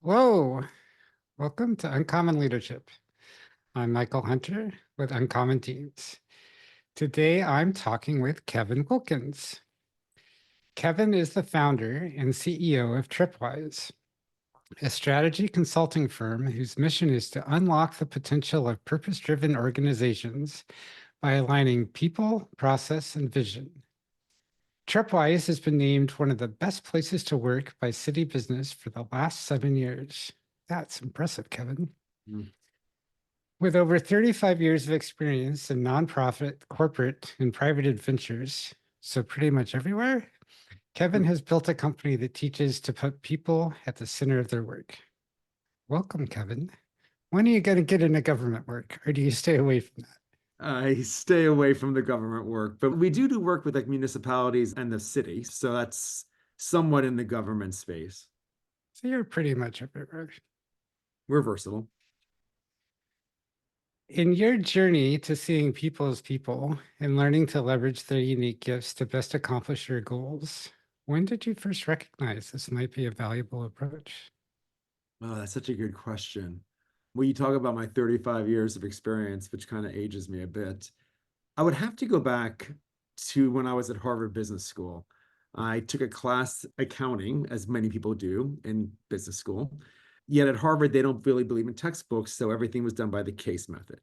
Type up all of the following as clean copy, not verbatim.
Hello, welcome to Uncommon Leadership. I'm Michael Hunter with Uncommon Teams. Today I'm talking with Kevin Wilkins. Kevin is the founder and CEO of Trepwise, a strategy consulting firm whose mission is to unlock the potential of purpose-driven organizations by aligning people, process, and vision. Trepwise has been named one of the best places to work by CityBusiness for the last 7 years. That's impressive, Kevin. Mm. With over 35 years of experience in nonprofit, corporate, and private adventures, so pretty much everywhere, Kevin has built a company that teaches to put people at the center of their work. Welcome, Kevin. When are you going to get into government work, or do you stay away from that? I stay away from the government work, but we do work with like municipalities and the city. So that's somewhat in the government space. So you're pretty much everywhere. We're versatile. In your journey to seeing people as people and learning to leverage their unique gifts to best accomplish your goals, when did you first recognize this might be a valuable approach? Oh, that's such a good question. When you talk about my 35 years of experience, which kind of ages me a bit, I would have to go back to when I was at Harvard Business School. I took a class accounting, as many people do in business school. Yet at Harvard, they don't really believe in textbooks, so everything was done by the case method.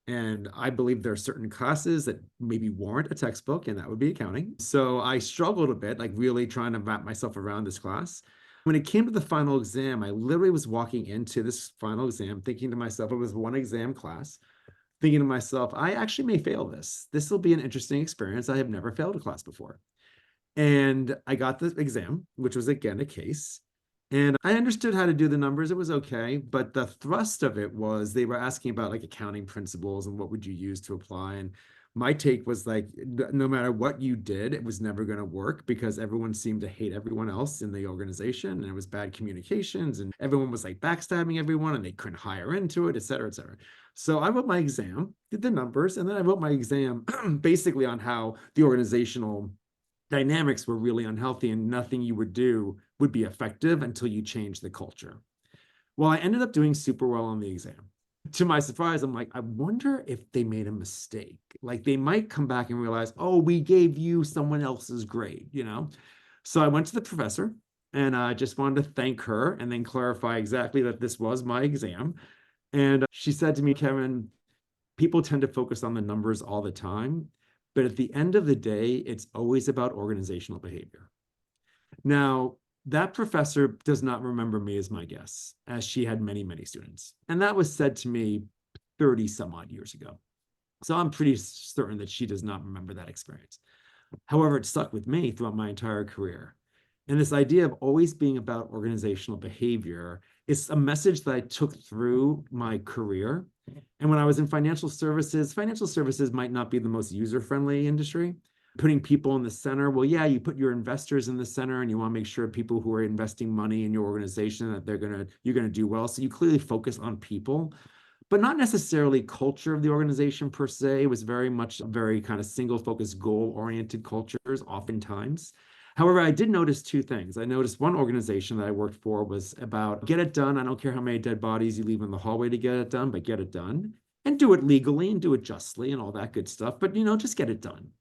And I believe there are certain classes that maybe warrant a textbook, and that would be accounting. So I struggled a bit, like really trying to wrap myself around this class. When it came to the final exam, I literally was walking into this final exam thinking to myself, it was one exam class, thinking to myself, I actually may fail this. This will be an interesting experience. I have never failed a class before. And I got the exam, which was again a case. And I understood how to do the numbers. It was okay. But the thrust of it was they were asking about like accounting principles and what would you use to apply. And my take was like, no matter what you did, it was never going to work because everyone seemed to hate everyone else in the organization. And it was bad communications. And everyone was like backstabbing everyone and they couldn't hire into it, et cetera, et cetera. So I wrote my exam, did the numbers, and then I wrote my exam basically on how the organizational dynamics were really unhealthy and nothing you would do would be effective until you change the culture. Well, I ended up doing super well on the exam. To my surprise, I'm like, I wonder if they made a mistake. Like they might come back and realize, oh, we gave you someone else's grade, you know? So I went to the professor and I just wanted to thank her and then clarify exactly that this was my exam. And she said to me, Kevin, people tend to focus on the numbers all the time. But at the end of the day, it's always about organizational behavior. Now, that professor does not remember me as my guest, as she had many, many students. And that was said to me 30 some odd years ago. So I'm pretty certain that she does not remember that experience. However, it stuck with me throughout my entire career. And this idea of always being about organizational behavior is a message that I took through my career. And when I was in financial services might not be the most user-friendly industry. Putting people in the center, well, yeah, you put your investors in the center and you want to make sure people who are investing money in your organization that you're gonna do well. So you clearly focus on people, but not necessarily culture of the organization per se. It was very much very kind of single focused goal oriented cultures oftentimes. However, I did notice two things. I noticed one organization that I worked for was about get it done. I don't care how many dead bodies you leave in the hallway to get it done, but get it done and do it legally and do it justly and all that good stuff. But, just get it done.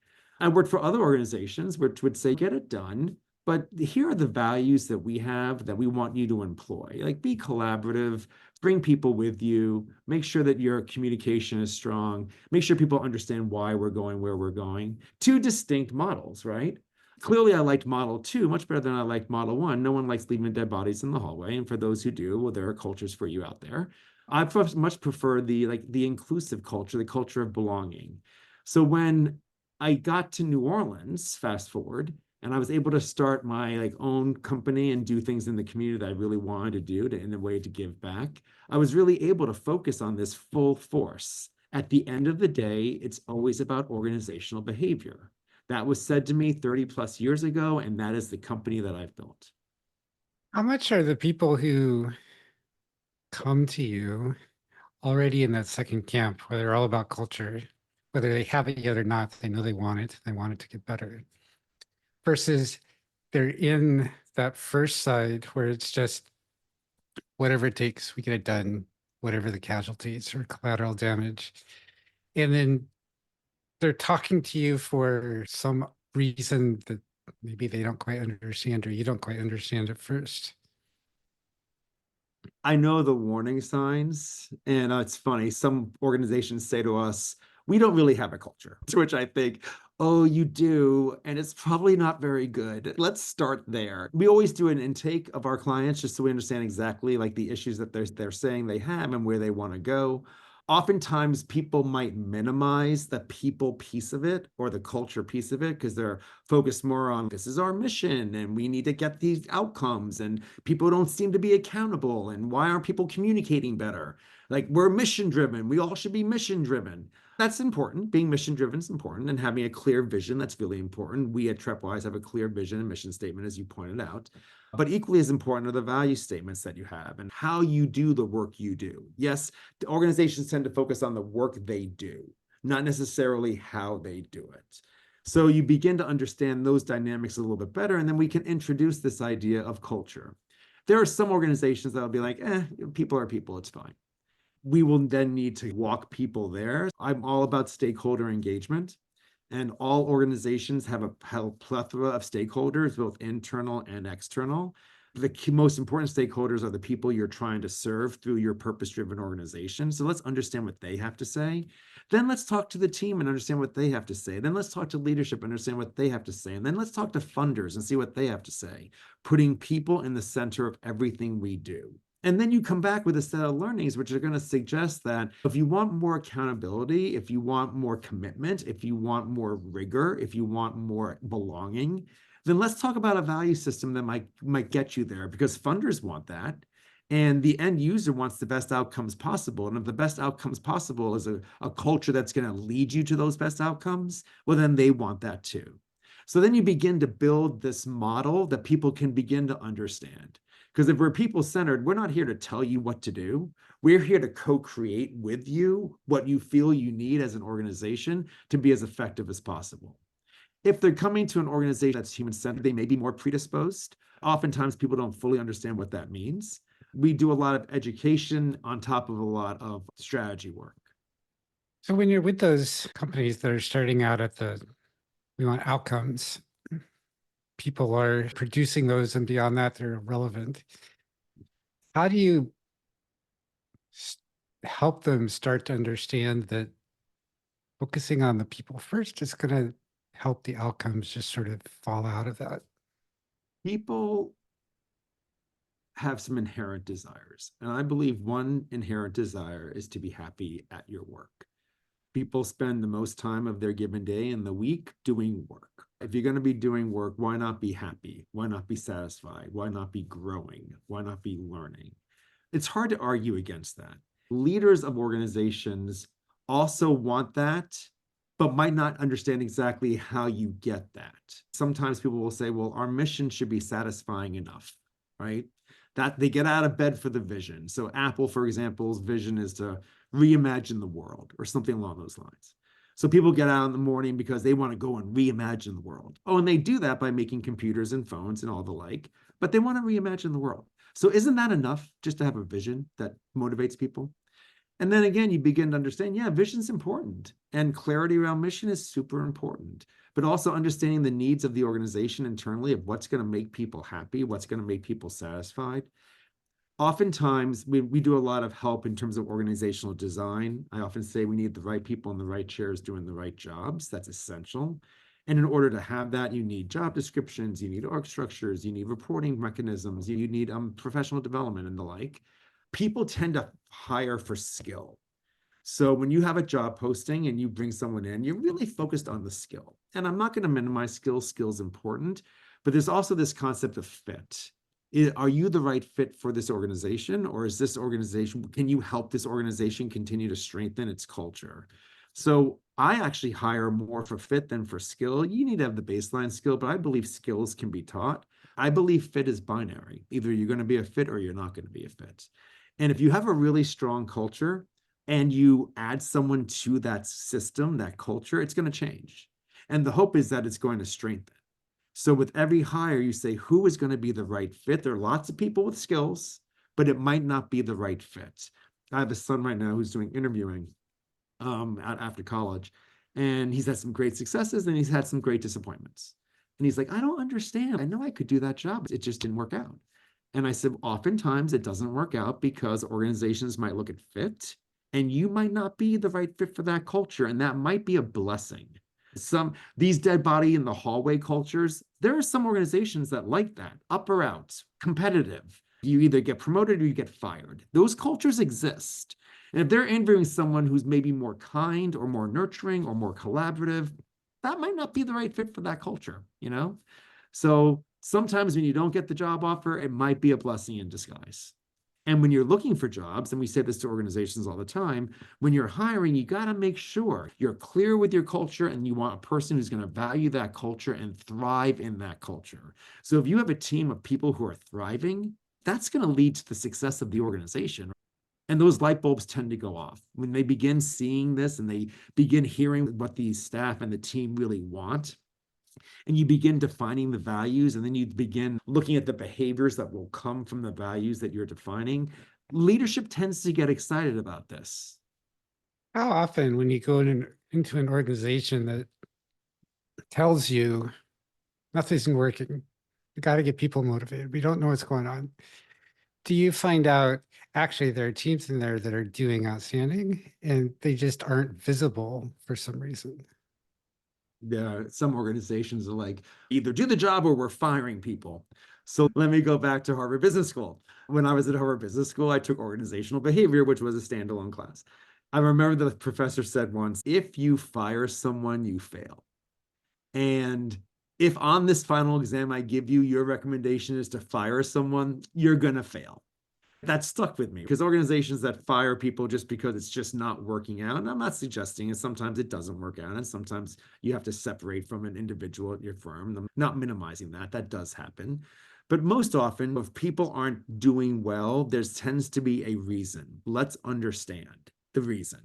I worked for other organizations which would say, get it done, but here are the values that we have that we want you to employ. Like be collaborative, bring people with you, make sure that your communication is strong, make sure people understand why we're going where we're going. Two distinct models, right? Clearly, I liked model two much better than I liked model one. No one likes leaving dead bodies in the hallway. And for those who do, well, there are cultures for you out there. I much prefer the inclusive culture, the culture of belonging. So when I got to New Orleans, fast forward, and I was able to start my own company and do things in the community that I really wanted to do in a way to give back. I was really able to focus on this full force. At the end of the day, it's always about organizational behavior. That was said to me 30 plus years ago, and that is the company that I've built. How much are the people who come to you already in that second camp, where they're all about culture, whether they have it yet or not, they know they want it to get better, versus they're in that first side where it's just whatever it takes, we get it done, whatever the casualties or collateral damage. And then they're talking to you for some reason that maybe they don't quite understand or you don't quite understand at first. I know the warning signs, and it's funny. Some organizations say to us, we don't really have a culture, to which I think, oh, you do, and it's probably not very good. Let's start there. We always do an intake of our clients just so we understand exactly like the issues that they're saying they have and where they want to go. Oftentimes, people might minimize the people piece of it or the culture piece of it because they're focused more on this is our mission and we need to get these outcomes, and people don't seem to be accountable. And why aren't people communicating better? Like, we're mission driven. We all should be mission driven. That's important. Being mission driven is important, and having a clear vision, that's really important. We at Trepwise have a clear vision and mission statement, as you pointed out. But equally as important are the value statements that you have and how you do the work you do. Yes, the organizations tend to focus on the work they do, not necessarily how they do it. So you begin to understand those dynamics a little bit better, and then we can introduce this idea of culture. There are some organizations that will be like, people are people, it's fine. We will then need to walk people there. I'm all about stakeholder engagement, and all organizations have a plethora of stakeholders, both internal and external. The most important stakeholders are the people you're trying to serve through your purpose-driven organization. So let's understand what they have to say. Then let's talk to the team and understand what they have to say. Then let's talk to leadership and understand what they have to say. And then let's talk to funders and see what they have to say, putting people in the center of everything we do. And then you come back with a set of learnings, which are going to suggest that if you want more accountability, if you want more commitment, if you want more rigor, if you want more belonging, then let's talk about a value system that might get you there, because funders want that. And the end user wants the best outcomes possible. And if the best outcomes possible is a culture that's going to lead you to those best outcomes, well, then they want that too. So then you begin to build this model that people can begin to understand. Because if we're people-centered, we're not here to tell you what to do. We're here to co-create with you what you feel you need as an organization to be as effective as possible. If they're coming to an organization that's human-centered, they may be more predisposed. Oftentimes, people don't fully understand what that means. We do a lot of education on top of a lot of strategy work. So when you're with those companies that are starting out at we want outcomes, people are producing those, and beyond that, they're irrelevant. How do you help them start to understand that focusing on the people first is going to help the outcomes just sort of fall out of that? People have some inherent desires, and I believe one inherent desire is to be happy at your work. People spend the most time of their given day in the week doing work. If you're going to be doing work, why not be happy? Why not be satisfied? Why not be growing? Why not be learning? It's hard to argue against that. Leaders of organizations also want that, but might not understand exactly how you get that. Sometimes people will say, well, our mission should be satisfying enough, right? That they get out of bed for the vision. So Apple, for example's vision is to reimagine the world or something along those lines. So people get out in the morning because they want to go and reimagine the world. Oh, and they do that by making computers and phones and all the like, but they want to reimagine the world. So isn't that enough just to have a vision that motivates people? And then again, you begin to understand, yeah, vision's important, and clarity around mission is super important, but also understanding the needs of the organization internally of what's going to make people happy, what's going to make people satisfied. Oftentimes, we do a lot of help in terms of organizational design. I often say we need the right people in the right chairs doing the right jobs. That's essential. And in order to have that, you need job descriptions, you need org structures, you need reporting mechanisms, you need professional development and the like. People tend to hire for skill. So when you have a job posting and you bring someone in, you're really focused on the skill. And I'm not going to minimize skills. Skills important, but there's also this concept of fit. Are you the right fit for this organization, or is this organization, can you help this organization continue to strengthen its culture? So I actually hire more for fit than for skill. You need to have the baseline skill, but I believe skills can be taught. I believe fit is binary. Either you're going to be a fit or you're not going to be a fit. And if you have a really strong culture and you add someone to that system, that culture, it's going to change. And the hope is that it's going to strengthen. So with every hire, you say, who is going to be the right fit? There are lots of people with skills, but it might not be the right fit. I have a son right now who's doing interviewing after college, and he's had some great successes and he's had some great disappointments. And he's like, I don't understand. I know I could do that job. It just didn't work out. And I said, oftentimes it doesn't work out because organizations might look at fit and you might not be the right fit for that culture. And that might be a blessing. These dead body in the hallway cultures, there are some organizations that like that, up or out, competitive. You either get promoted or you get fired. Those cultures exist. And if they're interviewing someone who's maybe more kind or more nurturing or more collaborative, that might not be the right fit for that culture, you know? So sometimes when you don't get the job offer, it might be a blessing in disguise. And when you're looking for jobs, and we say this to organizations all the time, when you're hiring, you got to make sure you're clear with your culture and you want a person who's going to value that culture and thrive in that culture. So if you have a team of people who are thriving, that's going to lead to the success of the organization. And those light bulbs tend to go off when they begin seeing this and they begin hearing what the staff and the team really want. And you begin defining the values, and then you begin looking at the behaviors that will come from the values that you're defining. Leadership tends to get excited about this. How often, when you go into an organization that tells you nothing's working, we got to get people motivated, we don't know what's going on, do you find out actually there are teams in there that are doing outstanding and they just aren't visible for some reason? Some organizations are like, either do the job or we're firing people. So let me go back to Harvard Business School. When I was at Harvard Business School, I took organizational behavior, which was a standalone class. I remember the professor said once, if you fire someone, you fail. And if on this final exam I give you, your recommendation is to fire someone, you're going to fail. That stuck with me because organizations that fire people just because it's just not working out, and I'm not suggesting it, sometimes it doesn't work out, and sometimes you have to separate from an individual at your firm. I'm not minimizing that. That does happen. But most often, if people aren't doing well, there tends to be a reason. Let's understand the reason.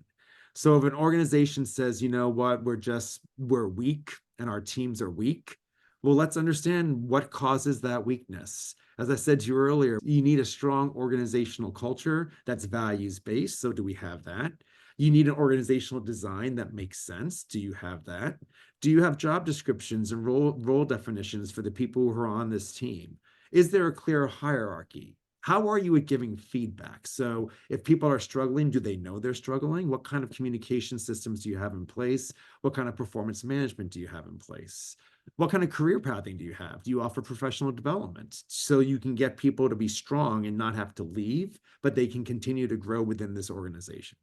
So if an organization says, you know what, we're weak and our teams are weak, well, let's understand what causes that weakness. As I said to you earlier, you need a strong organizational culture that's values-based. So do we have that? You need an organizational design that makes sense. Do you have that? Do you have job descriptions and role definitions for the people who are on this team? Is there a clear hierarchy? How are you at giving feedback? So if people are struggling, do they know they're struggling? What kind of communication systems do you have in place? What kind of performance management do you have in place? What kind of career pathing do you have? Do you offer professional development so you can get people to be strong and not have to leave, but they can continue to grow within this organization?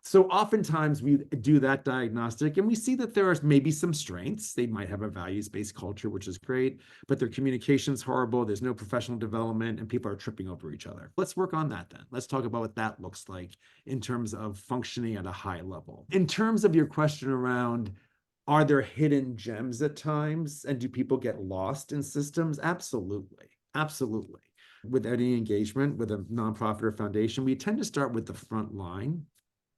So oftentimes we do that diagnostic and we see that there are maybe some strengths. They might have a values-based culture, which is great, but their communication's horrible. There's no professional development and people are tripping over each other. Let's work on that then. Let's talk about what that looks like in terms of functioning at a high level. In terms of your question around, are there hidden gems at times and do people get lost in systems? Absolutely. Absolutely. With any engagement with a nonprofit or foundation, we tend to start with the front line.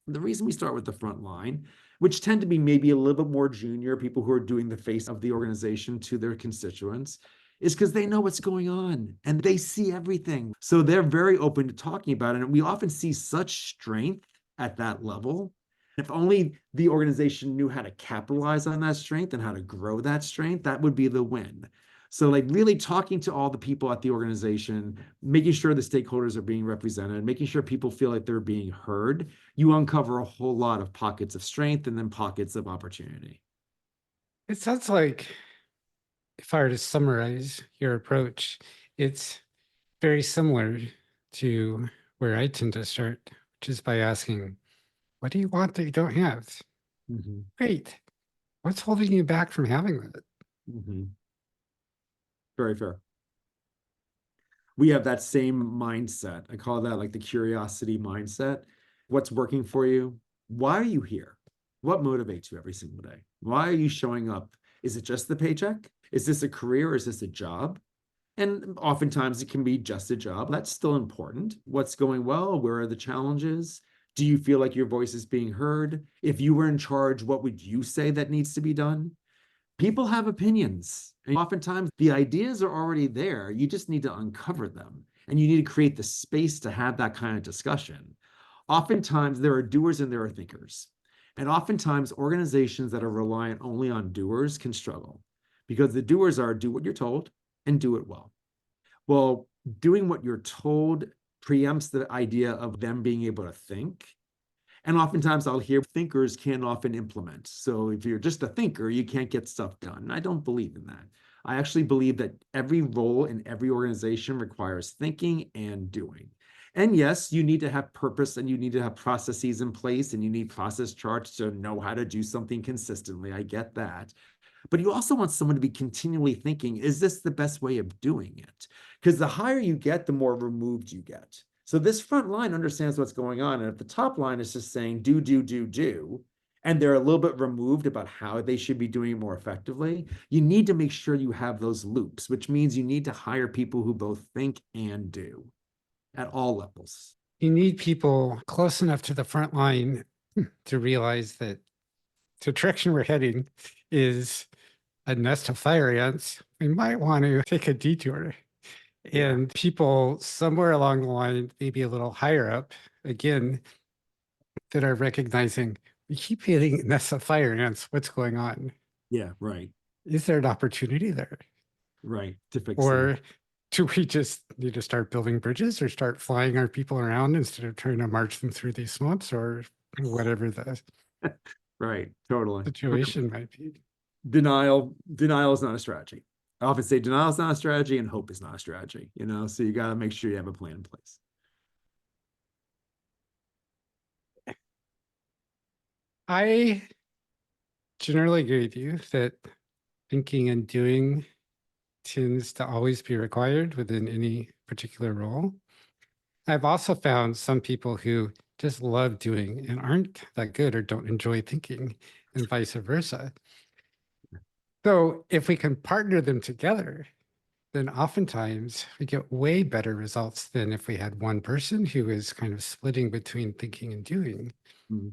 The reason we start with the front line, which tend to be maybe a little bit more junior, people who are doing the face of the organization to their constituents, is because they know what's going on and they see everything. So they're very open to talking about it. And we often see such strength at that level. If only the organization knew how to capitalize on that strength and how to grow that strength, that would be the win. So like really talking to all the people at the organization, making sure the stakeholders are being represented, making sure people feel like they're being heard, you uncover a whole lot of pockets of strength and then pockets of opportunity. It sounds like, if I were to summarize your approach, it's very similar to where I tend to start, which is by asking, what do you want that you don't have? Mm-hmm. Great. What's holding you back from having that? Mm-hmm. Very fair. We have that same mindset. I call that like the curiosity mindset. What's working for you? Why are you here? What motivates you every single day? Why are you showing up? Is it just the paycheck? Is this a career? Is this a job? And oftentimes it can be just a job. That's still important. What's going well? Where are the challenges? Do you feel like your voice is being heard? If you were in charge, what would you say that needs to be done? People have opinions. And oftentimes the ideas are already there. You just need to uncover them. And you need to create the space to have that kind of discussion. Oftentimes, there are doers and there are thinkers. And oftentimes, organizations that are reliant only on doers can struggle because the doers are do what you're told and do it well. Well, doing what you're told preempts the idea of them being able to think. And oftentimes I'll hear thinkers can't often implement. So if you're just a thinker, you can't get stuff done. I don't believe in that. I actually believe that every role in every organization requires thinking and doing. And yes, you need to have purpose and you need to have processes in place and you need process charts to know how to do something consistently. I get that. But you also want someone to be continually thinking, is this the best way of doing it? Because the higher you get, the more removed you get. So this front line understands what's going on. And if the top line is just saying do, and they're a little bit removed about how they should be doing it more effectively, you need to make sure you have those loops, which means you need to hire people who both think and do at all levels. You need people close enough to the front line to realize that the direction we're heading is a nest of fire ants. We might want to take a detour. Yeah. And people somewhere along the line, maybe a little higher up, again, that are recognizing we keep hitting nests of fire ants. What's going on? Yeah, right, Is there an opportunity there? right. To fix that. Or do we just need to start building bridges or start flying our people around instead of trying to march them through these swamps or whatever the Right, totally. situation might be? Denial is not a strategy. I often say denial is not a strategy and hope is not a strategy, so you got to make sure you have a plan in place. I generally agree with you that thinking and doing tends to always be required within any particular role. I've also found some people who just love doing and aren't that good or don't enjoy thinking, and vice versa. So if we can partner them together, then oftentimes we get way better results than if we had one person who is kind of splitting between thinking and doing. Mhm.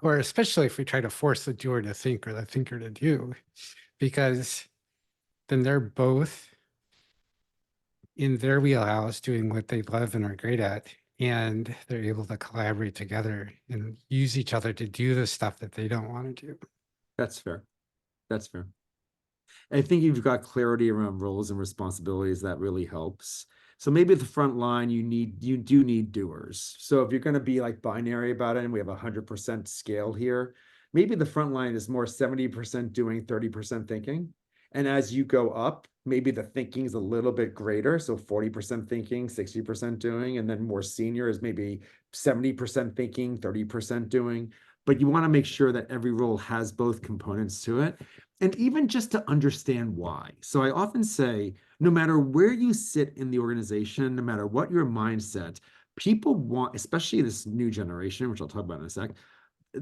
Or especially if we try to force the doer to think or the thinker to do, because then they're both in their wheelhouse doing what they love and are great at. And they're able to collaborate together and use each other to do the stuff that they don't want to do. That's fair. That's fair. I think you've got clarity around roles and responsibilities that really helps. So maybe at the front line, you do need doers. So if you're going to be like binary about it, and we have 100% scale here, maybe the front line is more 70% doing, 30% thinking. And as you go up, maybe the thinking is a little bit greater. So 40% thinking, 60% doing, and then more senior is maybe 70% thinking, 30% doing. But you want to make sure that every role has both components to it. And even just to understand why. So I often say, no matter where you sit in the organization, no matter what your mindset, people want, especially this new generation, which I'll talk about in a sec,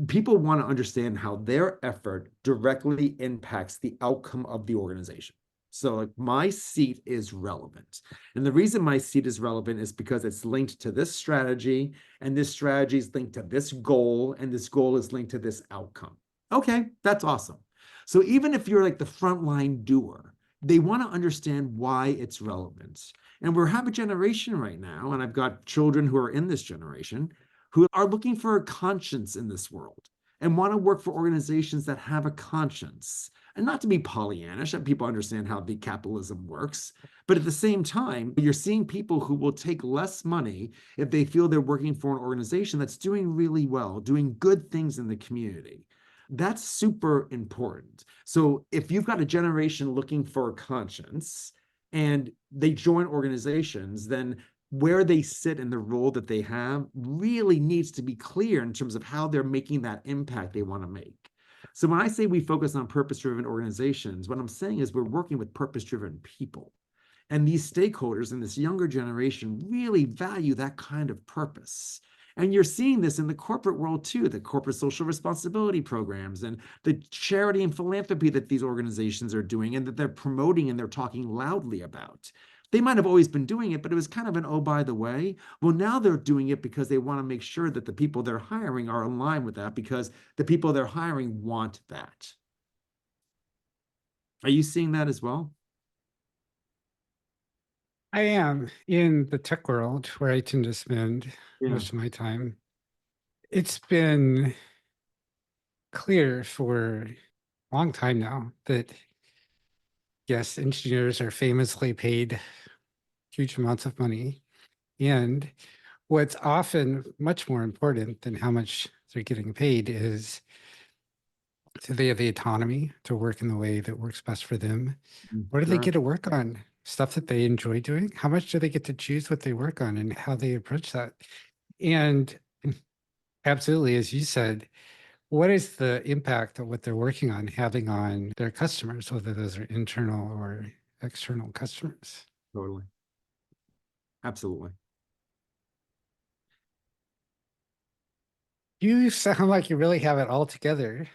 people want to understand how their effort directly impacts the outcome of the organization. So like my seat is relevant. And the reason my seat is relevant is because it's linked to this strategy, and this strategy is linked to this goal, and this goal is linked to this outcome. Okay, that's awesome. So even if you're like the frontline doer, they want to understand why it's relevant. And we have a generation right now, and I've got children who are in this generation who are looking for a conscience in this world and want to work for organizations that have a conscience. And not to be Pollyannish, that people understand how big capitalism works. But at the same time, you're seeing people who will take less money if they feel they're working for an organization that's doing really well, doing good things in the community. That's super important. So if you've got a generation looking for a conscience and they join organizations, then where they sit in the role that they have really needs to be clear in terms of how they're making that impact they want to make. So when I say we focus on purpose-driven organizations, what I'm saying is we're working with purpose-driven people. And these stakeholders in this younger generation really value that kind of purpose. And you're seeing this in the corporate world too, the corporate social responsibility programs and the charity and philanthropy that these organizations are doing and that they're promoting and they're talking loudly about. They might have always been doing it, but it was kind of an, oh, by the way. Well, now they're doing it because they want to make sure that the people they're hiring are in line with that because the people they're hiring want that. Are you seeing that as well? I am in the tech world where I tend to spend Yeah. most of my time. It's been clear for a long time now that, yes, engineers are famously paid huge amounts of money. And what's often much more important than how much they're getting paid is, do they have the autonomy to work in the way that works best for them? What do they Sure. get to work on? Stuff that they enjoy doing? How much do they get to choose what they work on and how they approach that? And absolutely, as you said, what is the impact of what they're working on having on their customers, whether those are internal or external customers? Totally. Absolutely. You sound like you really have it all together.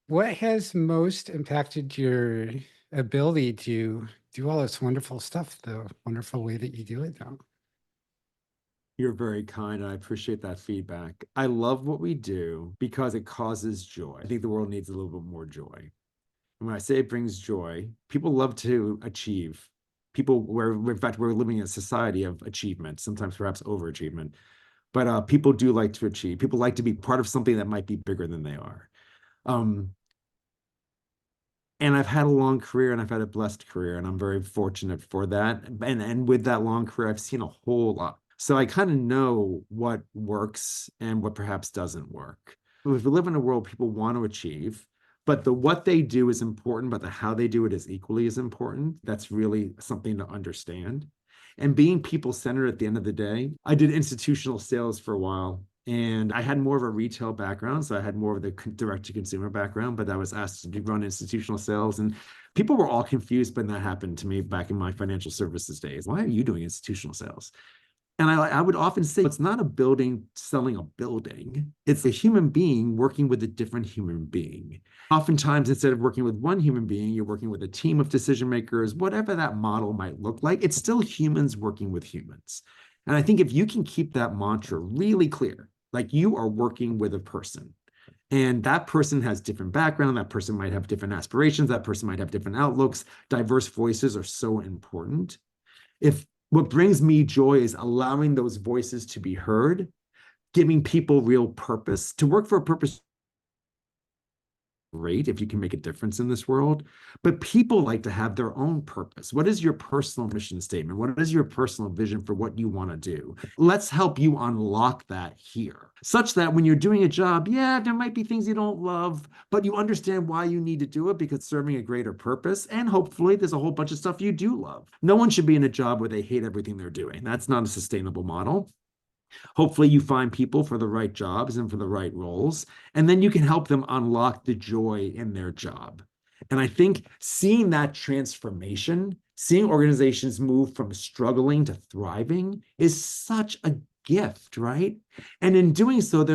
What has most impacted your ability to do all this wonderful stuff, the wonderful way that you do it now? You're very kind, and I appreciate that feedback. I love what we do because it causes joy. I think the world needs a little bit more joy. And when I say it brings joy, people love to achieve. In fact, we're living in a society of achievement, sometimes perhaps overachievement. But people do like to achieve. People like to be part of something that might be bigger than they are. Um, and I've had a long career and I've had a blessed career, and I'm very fortunate for that. And with that long career, I've seen a whole lot. So I kind of know what works and what perhaps doesn't work. If we live in a world people want to achieve, but the what they do is important, but the how they do it is equally as important. That's really something to understand. And being people centered at the end of the day, I did institutional sales for a while. And I had more of a retail background, so I had more of the direct to consumer background, but I was asked to run institutional sales. And people were all confused when that happened to me back in my financial services days. Why are you doing institutional sales? And I would often say it's not a building selling a building. It's a human being working with a different human being. Oftentimes, instead of working with one human being, you're working with a team of decision makers, whatever that model might look like. It's still humans working with humans. And I think if you can keep that mantra really clear, like you are working with a person, and that person has different background, that person might have different aspirations, that person might have different outlooks. Diverse voices are so important. If what brings me joy is allowing those voices to be heard, giving people real purpose. To work for a purpose, great if you can make a difference in this world, but people like to have their own purpose. What is your personal mission statement? What is your personal vision for what you want to do? Let's help you unlock that here, such that when you're doing a job, yeah, there might be things you don't love, but you understand why you need to do it because it's serving a greater purpose. And hopefully there's a whole bunch of stuff you do love. No one should be in a job where they hate everything they're doing. That's not a sustainable model. Hopefully, you find people for the right jobs and for the right roles, and then you can help them unlock the joy in their job. And I think seeing that transformation, seeing organizations move from struggling to thriving is such a gift, right? And in doing so, it's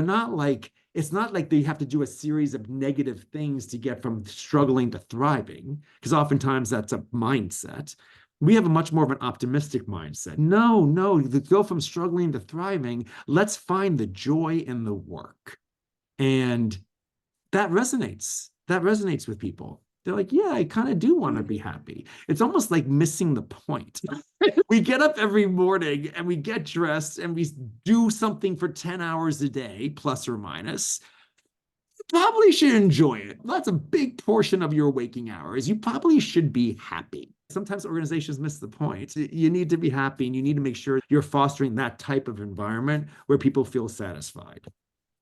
not like they have to do a series of negative things to get from struggling to thriving, because oftentimes that's a mindset. We have a much more of an optimistic mindset. No, to go from struggling to thriving, let's find the joy in the work. And that resonates. That resonates with people. They're like, yeah, I kind of do want to be happy. It's almost like missing the point. We get up every morning and we get dressed and we do something for 10 hours a day, plus or minus. Probably should enjoy it. That's a big portion of your waking hours. You probably should be happy. Sometimes organizations miss the point. You need to be happy and you need to make sure you're fostering that type of environment where people feel satisfied.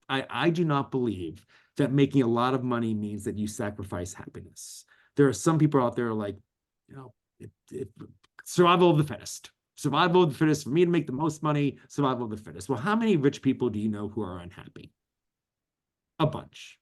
I do not believe that making a lot of money means that you sacrifice happiness. There are some people out there like, you know, survival of the fittest. Survival of the fittest. For me to make the most money, survival of the fittest. Well, how many rich people do you know who are unhappy? A bunch.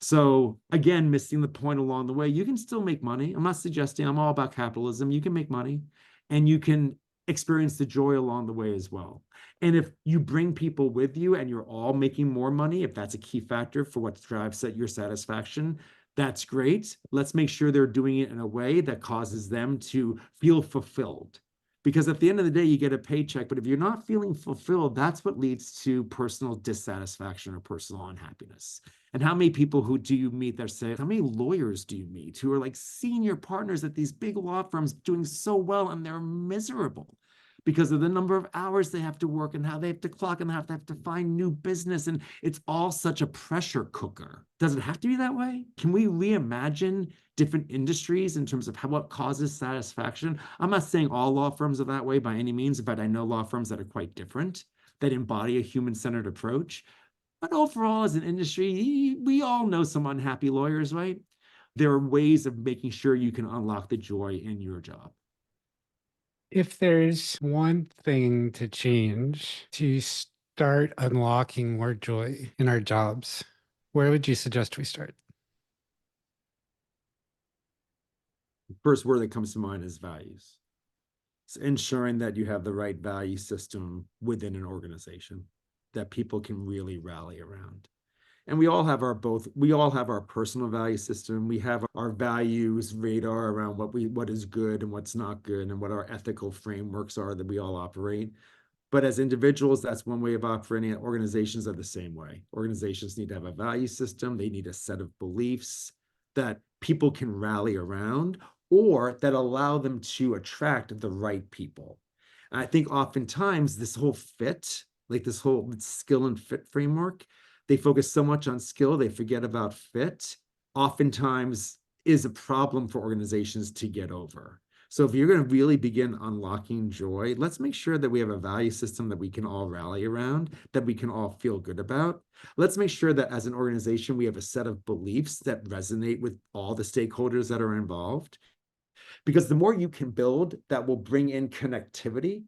So again, missing the point along the way, you can still make money. I'm not suggesting I'm all about capitalism. You can make money and you can experience the joy along the way as well. And if you bring people with you and you're all making more money, if that's a key factor for what drives your satisfaction, that's great. Let's make sure they're doing it in a way that causes them to feel fulfilled. Because at the end of the day, you get a paycheck, but if you're not feeling fulfilled, that's what leads to personal dissatisfaction or personal unhappiness. And how many people who do you meet that say, how many lawyers do you meet who are like senior partners at these big law firms doing so well and they're miserable because of the number of hours they have to work and how they have to clock and have to find new business. And it's all such a pressure cooker. Does it have to be that way? Can we reimagine different industries in terms of what causes satisfaction? I'm not saying all law firms are that way by any means, but I know law firms that are quite different, that embody a human-centered approach. But overall, as an industry, we all know some unhappy lawyers, right? There are ways of making sure you can unlock the joy in your job. If there's one thing to change to start unlocking more joy in our jobs, where would you suggest we start? The first word that comes to mind is values. It's ensuring that you have the right value system within an organization that people can really rally around. And we all have our personal value system. We have our values radar around what is good and what's not good and what our ethical frameworks are that we all operate. But as individuals, that's one way of operating. Organizations are the same way. Organizations need to have a value system. They need a set of beliefs that people can rally around or that allow them to attract the right people. And I think oftentimes this whole fit, like this whole skill and fit framework, they focus so much on skill, they forget about fit, oftentimes is a problem for organizations to get over. So if you're going to really begin unlocking joy, let's make sure that we have a value system that we can all rally around, that we can all feel good about. Let's make sure that as an organization, we have a set of beliefs that resonate with all the stakeholders that are involved. Because the more you can build that will bring in connectivity,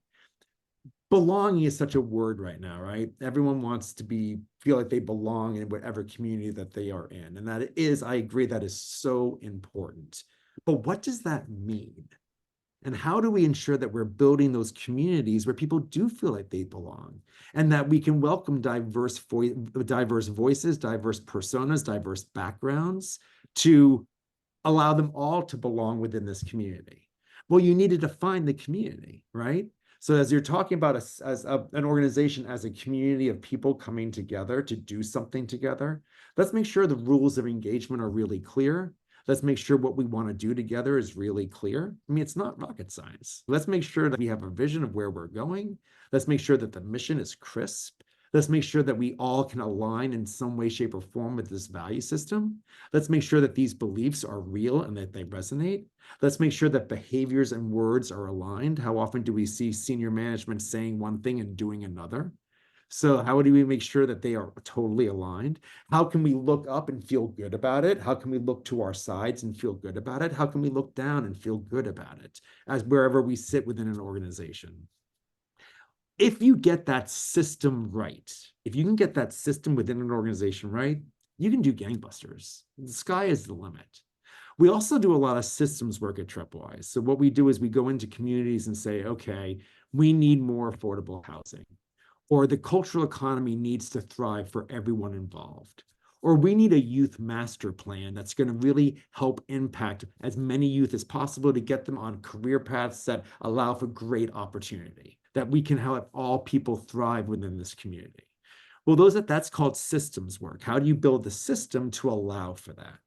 belonging is such a word right now, right? Everyone wants to feel like they belong in whatever community that they are in. And that is, I agree, that is so important. But what does that mean? And how do we ensure that we're building those communities where people do feel like they belong and that we can welcome diverse voices, diverse personas, diverse backgrounds to allow them all to belong within this community? Well, you need to define the community, right? So as you're talking about an organization as a community of people coming together to do something together, let's make sure the rules of engagement are really clear. Let's make sure what we want to do together is really clear. I mean, it's not rocket science. Let's make sure that we have a vision of where we're going. Let's make sure that the mission is crisp. Let's make sure that we all can align in some way, shape, or form with this value system. Let's make sure that these beliefs are real and that they resonate. Let's make sure that behaviors and words are aligned. How often do we see senior management saying one thing and doing another? So how do we make sure that they are totally aligned? How can we look up and feel good about it? How can we look to our sides and feel good about it? How can we look down and feel good about it as wherever we sit within an organization? If you get that system right, if you can get that system within an organization right, you can do gangbusters. The sky is the limit. We also do a lot of systems work at Trepwise. So what we do is we go into communities and say, okay, we need more affordable housing, or the cultural economy needs to thrive for everyone involved, or we need a youth master plan that's going to really help impact as many youth as possible to get them on career paths that allow for great opportunity, that we can help all people thrive within this community. Well, that's called systems work. How do you build the system to allow for that?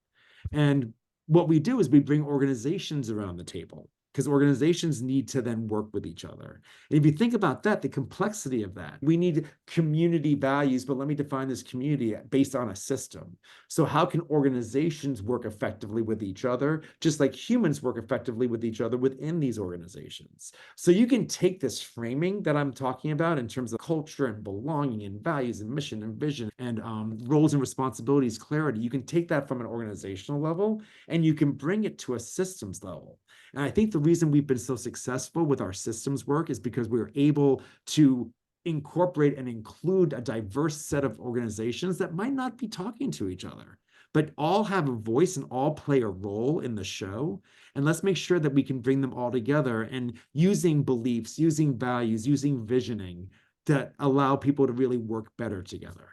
And what we do is we bring organizations around the table, because organizations need to then work with each other. And if you think about that, the complexity of that, we need community values, but let me define this community based on a system. So how can organizations work effectively with each other, just like humans work effectively with each other within these organizations? So you can take this framing that I'm talking about in terms of culture and belonging and values and mission and vision and roles and responsibilities, clarity. You can take that from an organizational level and you can bring it to a systems level. And I think the reason we've been so successful with our systems work is because we were able to incorporate and include a diverse set of organizations that might not be talking to each other, but all have a voice and all play a role in the show. And let's make sure that we can bring them all together and using beliefs, using values, using visioning that allow people to really work better together.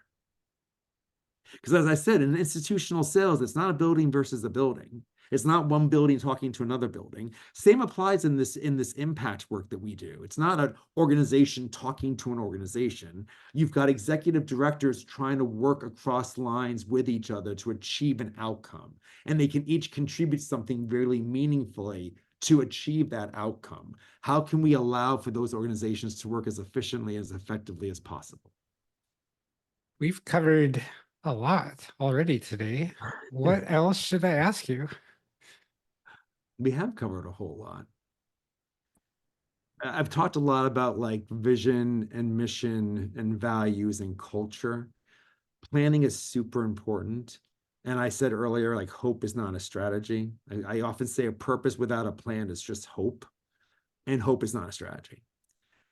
Because as I said, in institutional sales, it's not a building versus a building. It's not one building talking to another building. Same applies in this impact work that we do. It's not an organization talking to an organization. You've got executive directors trying to work across lines with each other to achieve an outcome, and they can each contribute something really meaningfully to achieve that outcome. How can we allow for those organizations to work as efficiently, as effectively as possible? We've covered a lot already today. What else should I ask you? We have covered a whole lot. I've talked a lot about like vision and mission and values and culture. Planning is super important. And I said earlier, like hope is not a strategy. I often say a purpose without a plan is just hope, and hope is not a strategy.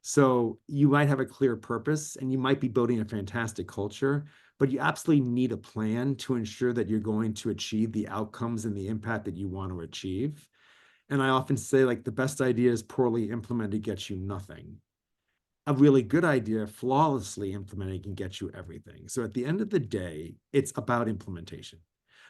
So you might have a clear purpose and you might be building a fantastic culture, but you absolutely need a plan to ensure that you're going to achieve the outcomes and the impact that you want to achieve. And I often say, like, the best ideas poorly implemented gets you nothing. A really good idea flawlessly implemented can get you everything. So at the end of the day, it's about implementation.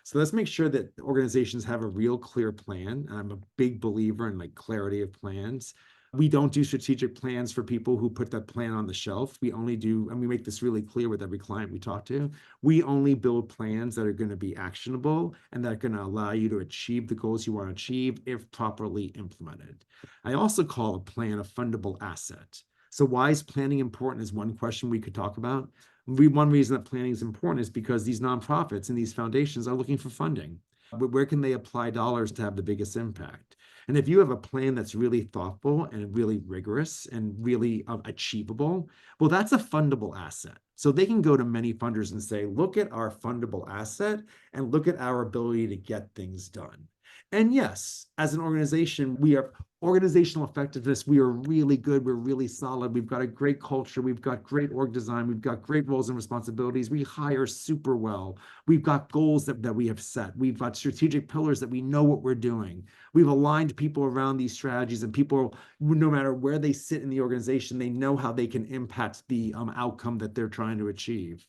So let's make sure that organizations have a real clear plan. I'm a big believer in like clarity of plans. We don't do strategic plans for people who put that plan on the shelf. We only do, and we make this really clear with every client we talk to. We only build plans that are going to be actionable and that are going to allow you to achieve the goals you want to achieve if properly implemented. I also call a plan a fundable asset. So why is planning important is one question we could talk about. One reason that planning is important is because these nonprofits and these foundations are looking for funding. Where can they apply dollars to have the biggest impact? And if you have a plan that's really thoughtful and really rigorous and really achievable, well, that's a fundable asset. So they can go to many funders and say, look at our fundable asset and look at our ability to get things done. And yes, as an organization, we are organizational effectiveness. We are really good. We're really solid. We've got a great culture. We've got great org design. We've got great roles and responsibilities. We hire super well. We've got goals that we have set. We've got strategic pillars that we know what we're doing. We've aligned people around these strategies, and people, no matter where they sit in the organization, they know how they can impact the outcome that they're trying to achieve.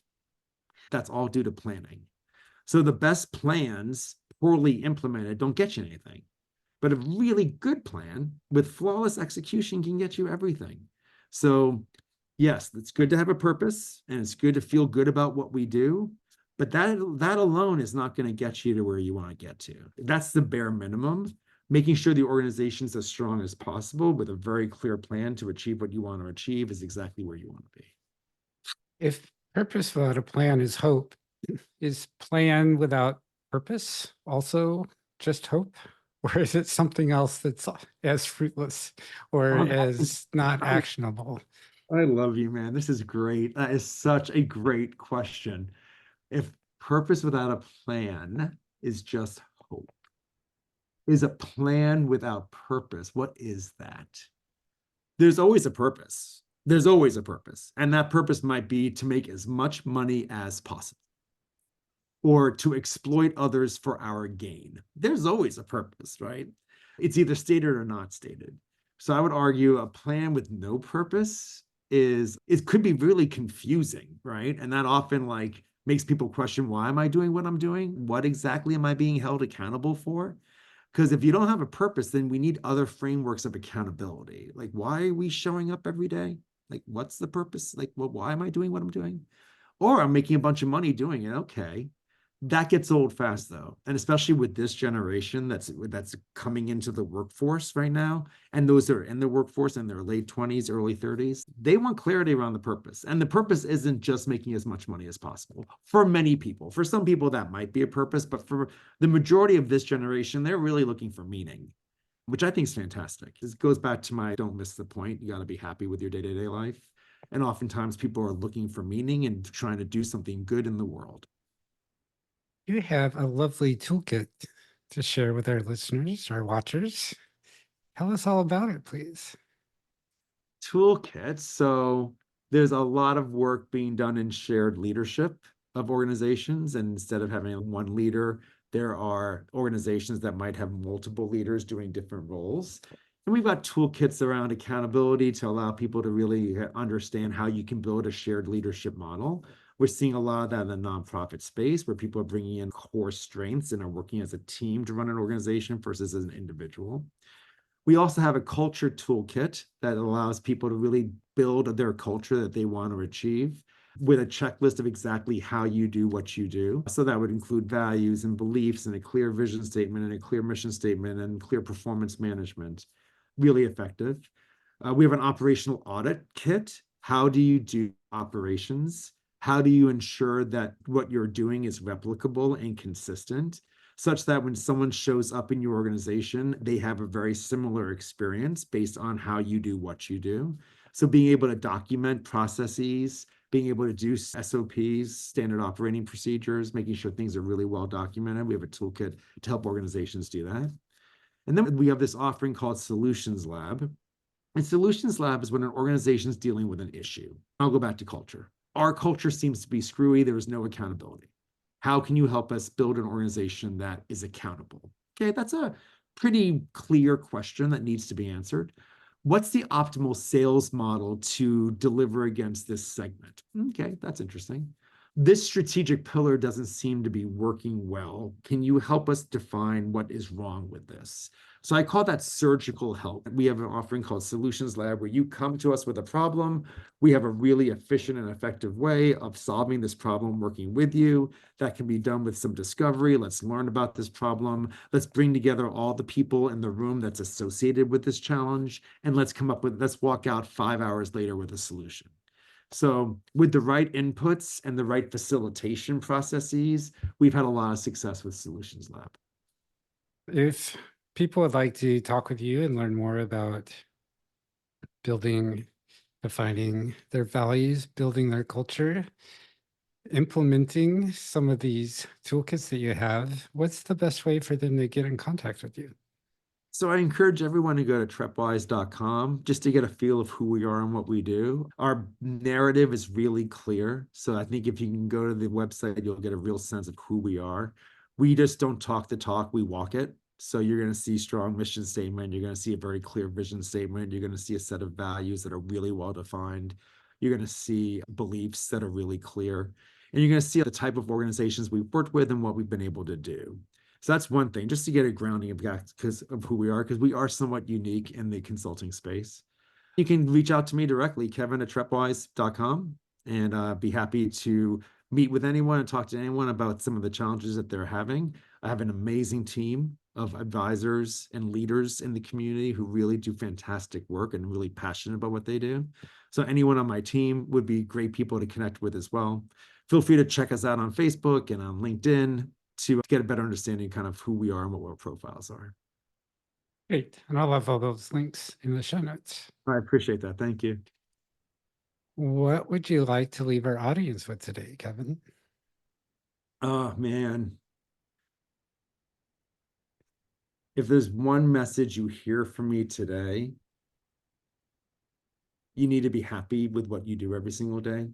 That's all due to planning. So the best plans, poorly implemented, don't get you anything. But a really good plan with flawless execution can get you everything. So yes, it's good to have a purpose and it's good to feel good about what we do, but that alone is not going to get you to where you want to get to. That's the bare minimum. Making sure the organization's as strong as possible with a very clear plan to achieve what you want to achieve is exactly where you want to be. If purpose without a plan is hope, is plan without purpose also just hope? Or is it something else that's as fruitless or as not actionable? I love you, man. This is great. That is such a great question. If purpose without a plan is just hope, is a plan without purpose, what is that? There's always a purpose. There's always a purpose. And that purpose might be to make as much money as possible or to exploit others for our gain. There's always a purpose, right? It's either stated or not stated. So I would argue a plan with no purpose it could be really confusing, right? And that often like makes people question, why am I doing what I'm doing? What exactly am I being held accountable for? Because if you don't have a purpose, then we need other frameworks of accountability. Like, why are we showing up every day? Like, what's the purpose? Like, well, why am I doing what I'm doing? Or I'm making a bunch of money doing it. Okay. That gets old fast though. And especially with this generation that's coming into the workforce right now, and those that are in the workforce in their late 20s, early 30s, they want clarity around the purpose. And the purpose isn't just making as much money as possible. For many people, for some people that might be a purpose, but for the majority of this generation, they're really looking for meaning, which I think is fantastic. This goes back to my don't miss the point. You got to be happy with your day-to-day life. And oftentimes people are looking for meaning and trying to do something good in the world. You have a lovely toolkit to share with our listeners, our watchers. Tell us all about it, please. Toolkit. So there's a lot of work being done in shared leadership of organizations. And instead of having one leader, there are organizations that might have multiple leaders doing different roles. And we've got toolkits around accountability to allow people to really understand how you can build a shared leadership model. We're seeing a lot of that in the nonprofit space where people are bringing in core strengths and are working as a team to run an organization versus as an individual. We also have a culture toolkit that allows people to really build their culture that they want to achieve with a checklist of exactly how you do what you do. So that would include values and beliefs and a clear vision statement and a clear mission statement and clear performance management. Really effective. We have an operational audit kit. How do you do operations? How do you ensure that what you're doing is replicable and consistent, such that when someone shows up in your organization, they have a very similar experience based on how you do what you do? So being able to document processes, being able to do SOPs, standard operating procedures, making sure things are really well documented. We have a toolkit to help organizations do that. And then we have this offering called Solutions Lab. And Solutions Lab is when an organization is dealing with an issue. I'll go back to culture. Our culture seems to be screwy. There is no accountability. How can you help us build an organization that is accountable? Okay, that's a pretty clear question that needs to be answered. What's the optimal sales model to deliver against this segment? Okay, that's interesting. This strategic pillar doesn't seem to be working well. Can you help us define what is wrong with this? So I call that surgical help. We have an offering called Solutions Lab where you come to us with a problem. We have a really efficient and effective way of solving this problem, working with you. That can be done with some discovery. Let's learn about this problem. Let's bring together all the people in the room that's associated with this challenge. And let's walk out 5 hours later with a solution. So with the right inputs and the right facilitation processes, we've had a lot of success with Solutions Lab. If people would like to talk with you and learn more about building, defining their values, building their culture, implementing some of these toolkits that you have, what's the best way for them to get in contact with you? So I encourage everyone to go to trepwise.com just to get a feel of who we are and what we do. Our narrative is really clear. So I think if you can go to the website, you'll get a real sense of who we are. We just don't talk the talk, we walk it. So you're going to see strong mission statement. You're going to see a very clear vision statement. You're going to see a set of values that are really well defined. You're going to see beliefs that are really clear. And you're going to see the type of organizations we've worked with and what we've been able to do. So that's one thing, just to get a grounding of who we are, because we are somewhat unique in the consulting space. You can reach out to me directly, kevin@trepwise.com, and be happy to meet with anyone and talk to anyone about some of the challenges that they're having. I have an amazing team of advisors and leaders in the community who really do fantastic work and really passionate about what they do. So anyone on my team would be great people to connect with as well. Feel free to check us out on Facebook and on LinkedIn to get a better understanding kind of who we are and what our profiles are. Great. And I'll have all those links in the show notes. I appreciate that. Thank you. What would you like to leave our audience with today, Kevin? Oh, man. If there's one message you hear from me today, you need to be happy with what you do every single day.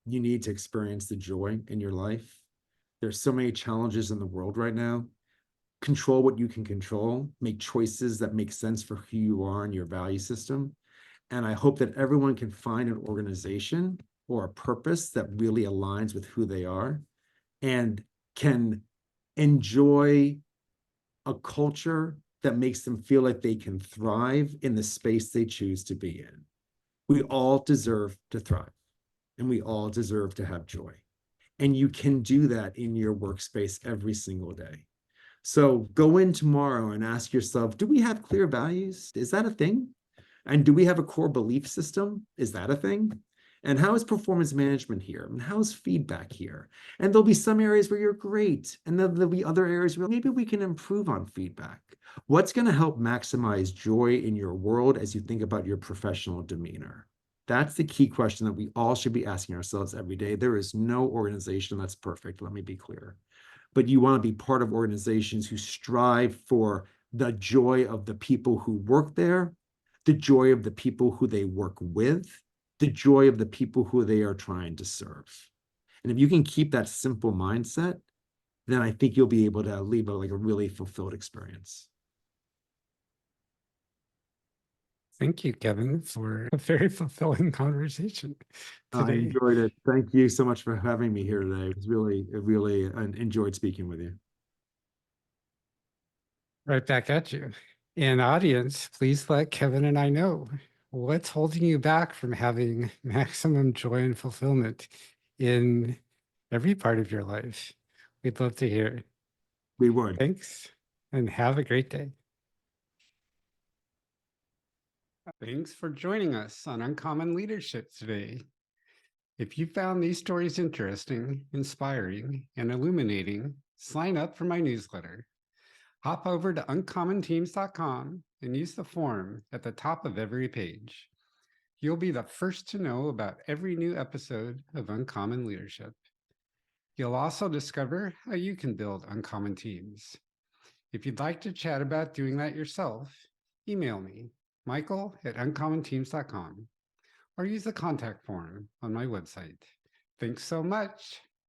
You need to experience the joy in your life. There's so many challenges in the world right now. Control what you can control, make choices that make sense for who you are and your value system. And I hope that everyone can find an organization or a purpose that really aligns with who they are and can enjoy a culture that makes them feel like they can thrive in the space they choose to be in. We all deserve to thrive, and we all deserve to have joy. And you can do that in your workspace every single day. So go in tomorrow and ask yourself, do we have clear values? Is that a thing? And do we have a core belief system? Is that a thing? And how is performance management here? And how's feedback here? And there'll be some areas where you're great. And then there'll be other areas where maybe we can improve on feedback. What's going to help maximize joy in your world as you think about your professional demeanor? That's the key question that we all should be asking ourselves every day. There is no organization that's perfect. Let me be clear. But you want to be part of organizations who strive for the joy of the people who work there, the joy of the people who they work with, the joy of the people who they are trying to serve. And if you can keep that simple mindset, then I think you'll be able to leave a really fulfilled experience. Thank you, Kevin, for a very fulfilling conversation I today. enjoyed it. Thank you so much for having me here today. It was really enjoyed speaking with you. Right back at you. And audience, please let Kevin and I know what's holding you back from having maximum joy and fulfillment in every part of your life. We'd love to hear it. We would. Thanks and have a great day. Thanks for joining us on Uncommon Leadership today. If you found these stories interesting, inspiring, and illuminating, sign up for my newsletter. Hop over to uncommonteams.com and use the form at the top of every page. You'll be the first to know about every new episode of Uncommon Leadership. You'll also discover how you can build uncommon teams. If you'd like to chat about doing that yourself, email me, michael@uncommonteams.com, or use the contact form on my website. Thanks so much.